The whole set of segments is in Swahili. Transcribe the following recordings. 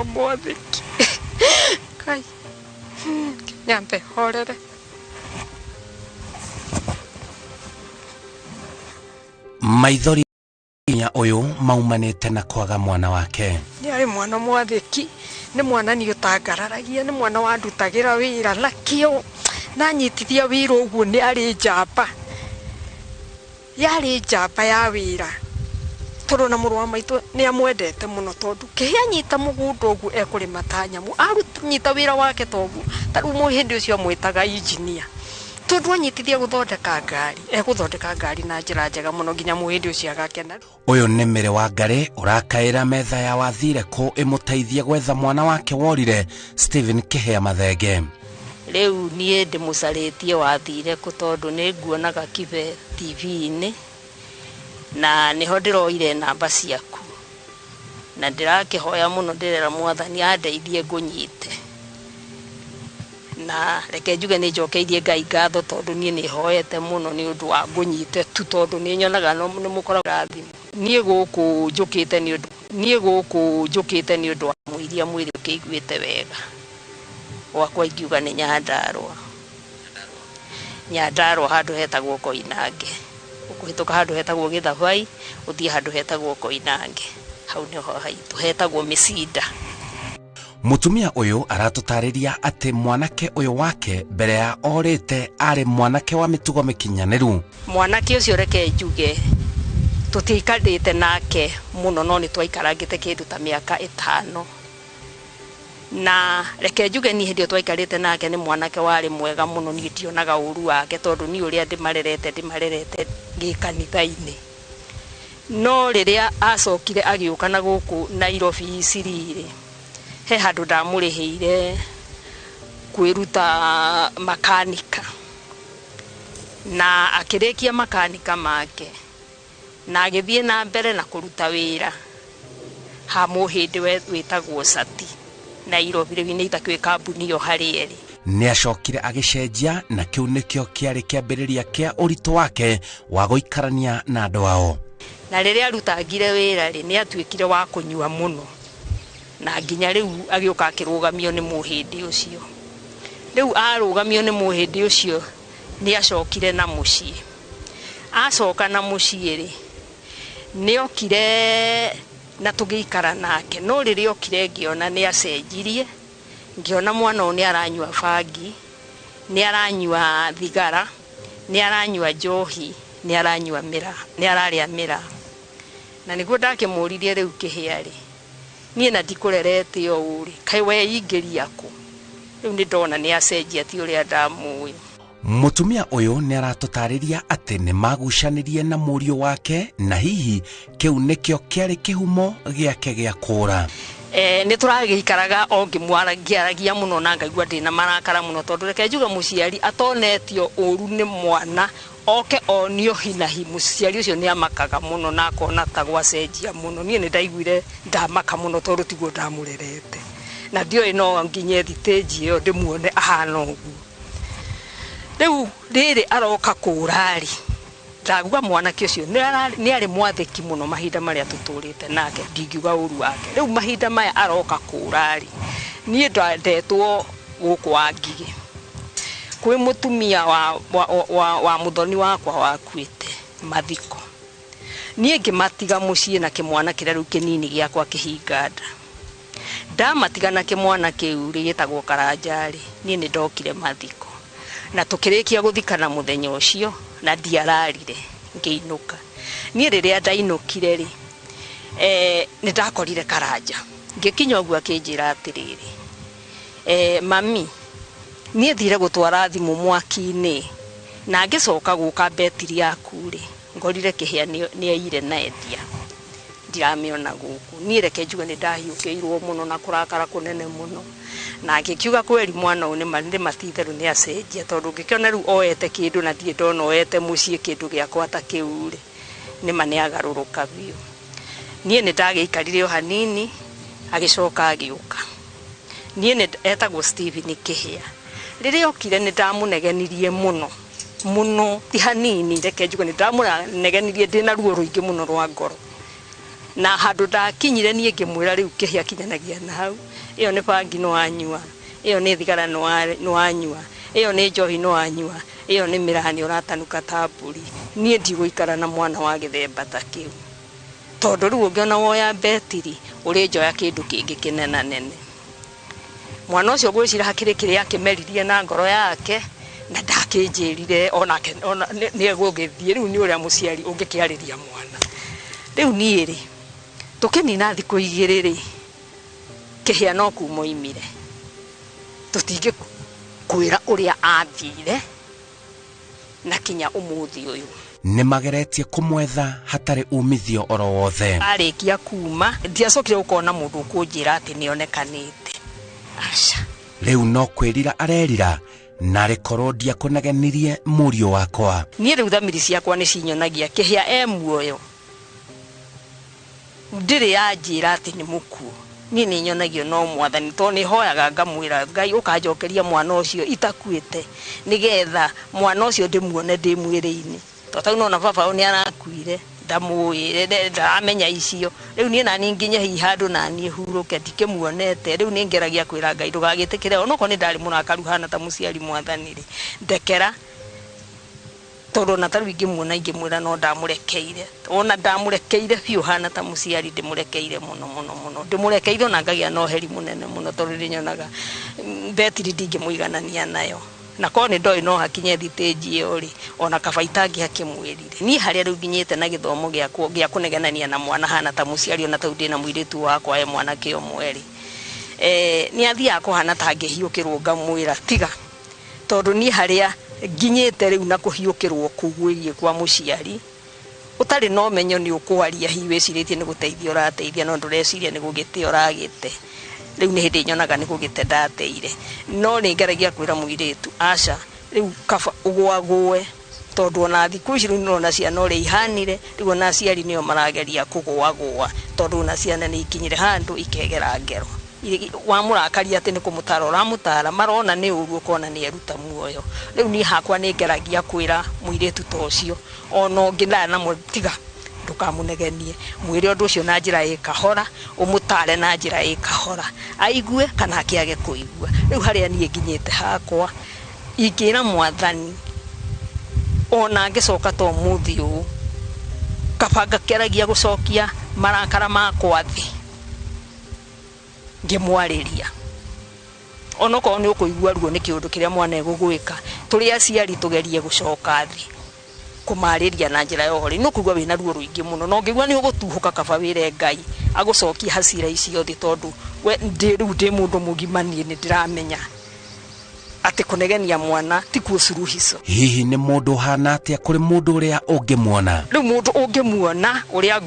mwathiki kai nyambe horere maithori nya uyu maumanite na kwaga mwana wake. Ni ari mwana mwathiki, ni mwana ni utangararagia, ni mwana wandutagira wira na kio na nyitithia wira uguo, ni ari njamba, yari njamba ya wira. Toro na muru wa maitu ni amwendete muno tondu kihia nyita mugundo uguo ekurima ta nyamu, arunyita wira wake togu taru mu hindi ucio amwitaga engineer. Tondu anyitithia guthondeka ngari, guthondeka ngari na njira njega muno nginya muhindi ucio agakena. Uyu ni Mere wa Ngari urakaira metha ya wathire ku imuteithia gwetha mwana wake worire Stephen Kihea Mathenge. Riu nie ndimucaritie wathire ku tondu ni nguonaga kibe TV-ini na niho ndiroire namba ciaku na ndirakihoya muno ndirera Mwathani andeithie ngunyite na reke njuge ni njokeirie Ngai ngatho tondu nie ni hoete muno ni undu wa ngunyite tu tondu ni nyonaga no ni mukoraga thimu nie guku njukite ni undu wa muiria mwiri ukiguite wega wakwa ingiuga ni Nyandarua handu hetagwo Koinange, ukuhituka handu hetagwo Githabai, uthie handu hetagwo Koinange, hau niho haitu hetagwo Misinda. Mutumia uyu aratutariria ati mwanake uyu wake mbere ya orite ari mwanake wa mitugo mikinyaniru. Mwanake ucio reke njuge tutiikarite nake muno no ni twaikarangite kindu ta miaka 5 na reke njuge ni hindi twaikarite nake ni mwanake wari mwega muno, ni ndionaga uru wake tondu ni uria ndimarerete gikanitha-ini. No riria acokire agiuka na guku Nairobi Isiriri, he handu ndamurihiire kwiruta makanika na akirikia makanika make na agithie na mbere na kuruta wira ha muhindi wetagwo Sati Nairobi riu ni itakwe kambuni yo hari eri. Ni acokire agicenjia na kiu nikio kiari kiambiriria kia urito wake wa guikarania na andu ao. Na riria arutangire wira ri ni atuikire wa kunyua muno na nginya riu agioka akirugamio ni muhindi ucio. Riu arugamio ni muhindi ucio ni acokire na mucii. Acoka na mucii ri ni okire na tugiikara nake, no riria okire ngiona ni acenjirie, ngiona mwana oni aranyua bangi, ni aranyua thigara, ni aranyua njohi, ni aranyua mira, ni araria mira. Na niguo ndakimuririe riu Kihea ri nie na ndikurerete o uri kai we ingiria ku riu ni ndona ni acenjia ti uria ndamui. Mutumia uyu ni aratutariria ati ni magucanirie na murio wake na hihi kiu nikio kiari kihumo giake gia kura. Ni turagikaraga o ngimwaragia muno na ngaigua ndina marakara muno tondu reke njuga muciari atonetio uru ni mwana oke onio hinahi muciari ucio ni amakaga muno na akona ta gwacenjia muno. Nie ni ndaiguire ndamaka muno tondu tiguo ndamurerete na ndio ino nginye thiteji yo ndimuone ahana uguo. Riu riri aroka kurari ndaguga mwanake ucio ni ari mwathiki muno mahinda maria tuturite nake, ndingiuga uru wake. Riu mahinda maya aroka kurari nie ndetwo guku wa Ngigi kwi mutumia wa muthoni wakwa wakuite mathiko. Nie ngimatiga mucii na kimwana kiria riu kinini giakwa kihinganda. Ndamatiga na kimwana kiu gitagwo Karanjari, nie ni ndokire mathiko na tukirikia guthikana muthenya ucio na ndiararire ngiinuka. Nie riria ndainukire ri ni ndakorire Karanja, ngikinya uguo akinjira atiriri mami nie thire gutwara thimu mwaki-ini na ngicoka guka betiri yaku ri ngorire Kihea ni aire na endia ndiramiona guku. Nie reke njuge ni ndahiukiirwo muno na kurakara kunene muno na ngikiuga kweri mwana uyu ni matitheru ni acenjia tondu ngikiona riu oete kindu na ndie ndona oete mucii kindu giakwa ta kiu ri ni mane agaruruka biu. Nie ni ndagiikarire o hanini agicoka agiuka. Nie ni etagwo Stephen Kihea. Riria okire ni ndamunegenirie muno ti hanini, reke njuge ni ndamunegenirie ndina ruo ruingi muno rwa ngoro na handu ndakinyire nie ngimwira riu kihia kinyanagia na hau iyo ni bangi no anyua iyo ni thigara no anyua iyo ni njohi no anyua iyo ni mirahani uratanuka taburi nie ndigũikara na mwana wa githemba ta kiu tondu riu ungiona woya betiri uri njoya kindu kingi kinena nene mwana ucio gwicira hakiri kiri akimeririe na ngoro yake na ndakinjirire ona ni egũgithie riu ni uria muciari ungikiariria mwana riu nie ri tukinina thiku igiriri kihia no kumoimire tutinge kwira uria athire na kinya umuthi uyu ni mageretie kumwetha hatari umithio oro wothe arikia kuma ndiacokire ukona mundu kunjira ati nionekanite aca riu no kwirira arerira na rikorwo ndia kunegenirie murio wakwa nie riu thamiri ciakwa ni cinyonagia kihia muoyo ndiri yanjira ati ni mukuo nie ni nyonagio no mwathani to ni hoyaga ngamwira Ngai ukanjokeria mwana ucio itakuite nigetha mwana ucio ndimuone ndimwire-ini totau no na baba ni arakuire ndamuire ndamenya icio riu nie nani nginya hi handu nani huruke ndikimuonete riu ni ngeragia kwira Ngai ndugagitikire onoko ni ndari munakaru hana ta muciari mwathani ri ndekera toro na taru ingimuona ingimwira no ndamurekeire ona ndamurekeire biu hana ta muciari ndimurekeire muno ndimurekeire na ngagia no heri munene muno toro rinyonaga betiri ndingimuiganania nayo na kone ndoi no hakinye thiteji iyo ri ona kabaitangi hakimwirire ni haria riu nginyite na githomo gya kunegenania na mwana hana ta muciari ona tau ndina muiritu wakwa e mwana kio mweri ni athia kuhana ta ngihiukirwo ngamwira tiga tondu ni haria nginyite riu na kuhiukirwo kugwirie kwa muciari utari no menyo ni ukwaria hiweciritie ni guteithia urateithia no ndureciria ni gugite uragite riu ni hindi nyonaga ni gugite ndateire no ni ngeragia kwira muiritu aca riu kaba ugwagwe tondu ona thiku ici riu na ciana uri ihanire riu ona aciari nio marageria kugwagwa tondu na ciana ni ikinyire handu ikegera ngero wa murakari ati ni kumutara uramutara marona ni uru ukona ni eruta muoyo riu ni hakwa ni ngeragia kwira muiritu tocio ono ngina na mutiga ndukamunegenie mwire undu ucio na njira ikahora umutare na njira ikahora aigue kana akiage kuigua riu haria ni nginyite hakwa ikira mwathani ona ngicoka to muthi u kabanga keragia gucokia marakara makwa thi ngimwariria onoko ni ukuigua ruo ni kiundu kiria mwana egugwika turi aciari tugerie gucoka thi kumariria na njira yohori no kugwa wina ruo ruingi muno no ngigwa ni ugutuhuka kaba wire Ngai agucokia hasira icio thi tondu we ndi mundu mugimanie ni ndiramenya ati kunegenia mwana ti kusuruhiso hihi ni mundu hana atia kuri mundu uria ungimuona riu mundu ungimuona uria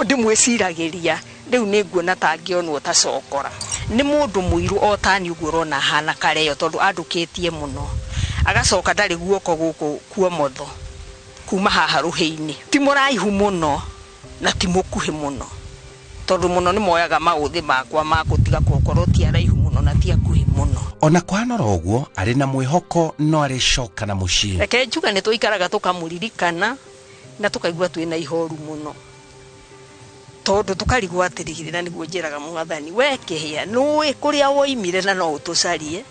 ndimwiciragiria riu ni nguona ta ngionwo ta cokora ni mundu muiru otani ugurona hana kareyo tondu andukitie muno agacoka ndari guoko guku kuo motho kuma haha ruhiini ti muraihu muno na ti mukuhi muno tondu muno ni moyaga mauthi makwa magutiga gukorwo ti araihu muno na ti akuhi muno ona kwanora uguo ari na mwihoko no ari coka na mucii reke njuga ni tuikaraga tukamuririkana na tukaigua twina ihoru muno tondu tukarigwa atirigirira niguo njiraga mwathani we kihia nui kuria woimire na no utucarie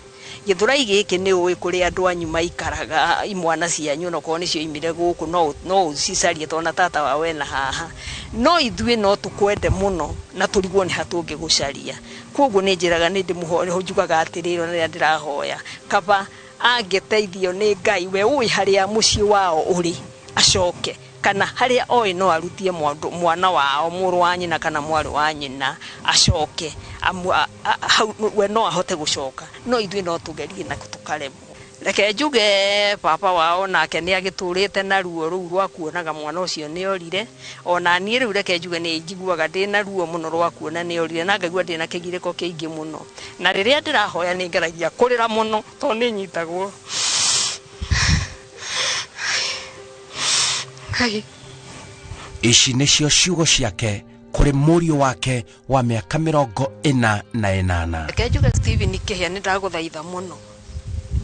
githurai giki ni ui kuria andu anyu maikaraga imwana cianyu no ko nicio imire guku no ucicarie tona tata wawe na haha no ithue no tukwende muno na turigwo ni hatungi gucaria koguo ni njiraga ni ndimuhore njugaga atiriro na ndirahoya kaba angeteithio ni Ngai we ui haria mucii wao uri acoke kana haria oi no arutie mwana wao muru wa nyina kana mwari wa nyina acoke we no ahote gucoka no ithue no tugerie na tukaremwo reke njuge papa wao nake ni agiturite na ruo ruu rwa kuonaga mwana ucio ni orire ona nie riu reke njuge ni njiguaga ndina ruo muno rwa kuona ni orire na ngagua ndina kigiriko kiingi muno na riria ndirahoya ni ngeragia kurira muno to ni nyitagwo ici nicio ciugo ciake kuri murio wake wa miaka 48 reke njuge Steven Kihia ni ndaguthaitha muno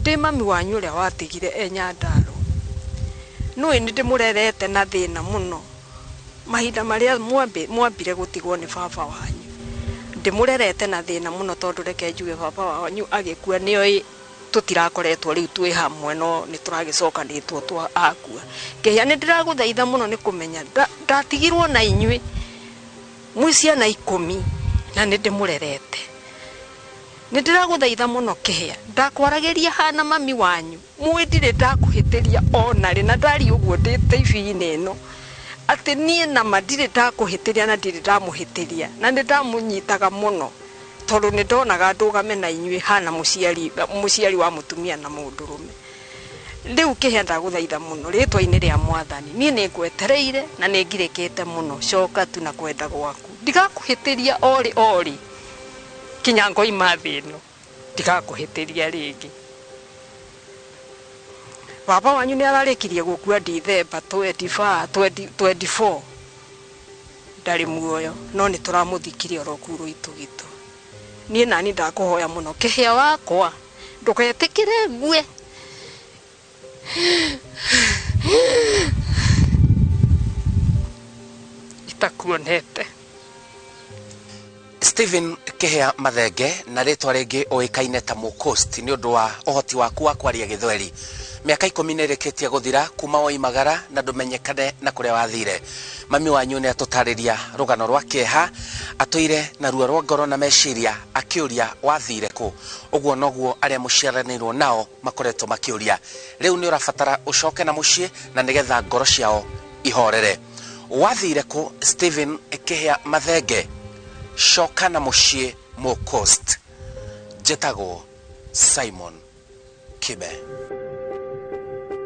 ndi mami wanyu uria watigire Nyandarua no ni ndimurerete na thina muno mahinda maria mwambire gutigwo ni baba wanyu ndimurerete na thina muno tondu reke njuge baba wanyu agikua nioi tutirakoretwo riu twi hamwe no nituragicokanitwo twa akua kehia ni ndiraguthaitha muno ni kumenya ndatigirwo na inyui mwiciana 10 na ni ndimurerete ni ndiraguthaitha muno kehia ndakwaragiria hana mami wanyu mwindire ndakuhitiria ona ri na ndari uguo ndi TV-ini ino ati nie na mandire ndakuhitiria na ndire ndamuhitiria na ni ndamunyitaga muno tondu ni ndonaga ndugame na inyui hana muciari wa mutumia na mundurume riu kehia ndaguthaitha muno ritwa-ini ria mwathani nie ni ngwetereire na ni ngirikite muno coka tu na kwenda gwaku ndigakuhitiria ori kinyango imathino ndigakuhitiria ringi baba wanyu ni ararikirie gukua December 24 ndari muoyo no ni turamuthikiria rokuru itugito nie nani ndakuhoya muno kehia wakwa nduketikire ngue itakuonete. Stephen Kehia Mathenge na ritwa ringi oikaine ta Mucoast ni undu wa uhoti waku wa kwaria Githweri. Miaka 10 irikitie guthira kuma oimagara na ndumenyekane na kuria wathire. Mami wanyu ni atutariria rugano rwa kieha atwire na ruo rwa ngoro na meciria akiuria wathire ku uguo noguo aria muciaranirwo nao makoretwo makiuria. Riu ni urafatara ucoke na mucii na nigetha ngoro ciao ihorere. Wathire ku Stephen Kehia Mathenge? Coka na mucii Mucoast. Njĩtagwo Simon Kibe.